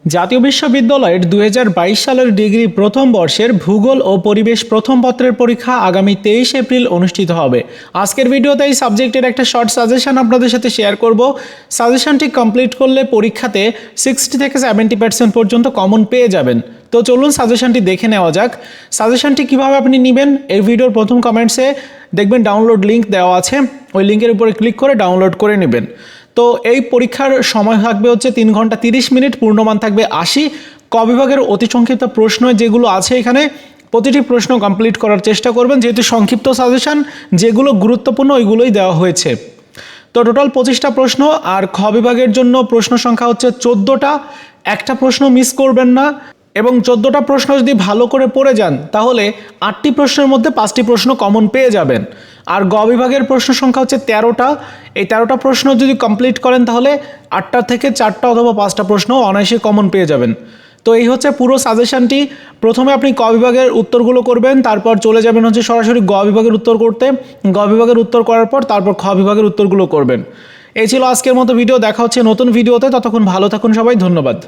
জাতীয় বিশ্ববিদ্যালয়ের 2022 সালের ডিগ্রি প্রথম বর্ষের ভূগোল ও পরিবেশ প্রথম পত্রের পরীক্ষা আগামী 23 এপ্রিল অনুষ্ঠিত হবে। আজকের ভিডিওতে এই সাবজেক্টের একটা শর্ট সাজেশন আপনাদের সাথে শেয়ার করব। সাজেশনটি কমপ্লিট করলে পরীক্ষাতে 60 থেকে 70% পর্যন্ত কমন পেয়ে যাবেন। তো চলুন সাজেশনটি দেখে নেওয়া যাক। সাজেশনটি কিভাবে আপনি নেবেন, এই ভিডিওর প্রথম কমেন্টসে দেখবেন ডাউনলোড লিঙ্ক দেওয়া আছে, ওই লিঙ্কের উপরে ক্লিক করে ডাউনলোড করে নেবেন। তো এই পরীক্ষার সময় থাকবে হচ্ছে 3 ঘন্টা 30 মিনিট, পূর্ণমান থাকবে 80। ক বিভাগের অতি সংক্ষিপ্ত প্রশ্ন যেগুলো আছে এখানে প্রতিটি প্রশ্ন কমপ্লিট করার চেষ্টা করবেন, যেহেতু সংক্ষিপ্ত সাজেশন, যেগুলো গুরুত্বপূর্ণ ওইগুলোই দেওয়া হয়েছে। তো টোটাল 25টা প্রশ্ন, আর খ বিভাগের জন্য প্রশ্ন সংখ্যা হচ্ছে 14টা। একটা প্রশ্ন মিস করবেন না, এবং 14টা প্রশ্ন যদি ভালো করে পড়ে যান তাহলে 8টি প্রশ্নের মধ্যে 5টি প্রশ্ন কমন পেয়ে যাবেন। আর গ বিভাগের প্রশ্ন সংখ্যা হচ্ছে 13টা। এই 13টা প্রশ্ন যদি কমপ্লিট করেন তাহলে 8টা থেকে 4টা অথবা 5টা প্রশ্ন অনায়াসে কমন পেয়ে যাবেন। তো এই হচ্ছে পুরো সাজেশনটি। প্রথমে আপনি ক বিভাগের উত্তরগুলো করবেন, তারপর চলে যাবেন হচ্ছে সরাসরি গ বিভাগের উত্তর করতে। গ বিভাগের উত্তর করার পর তারপর খ বিভাগের উত্তরগুলো করবেন। এই ছিল আজকের মতো ভিডিও। দেখা হচ্ছে নতুন ভিডিওতে, ততক্ষণ ভালো থাকুন সবাই, ধন্যবাদ।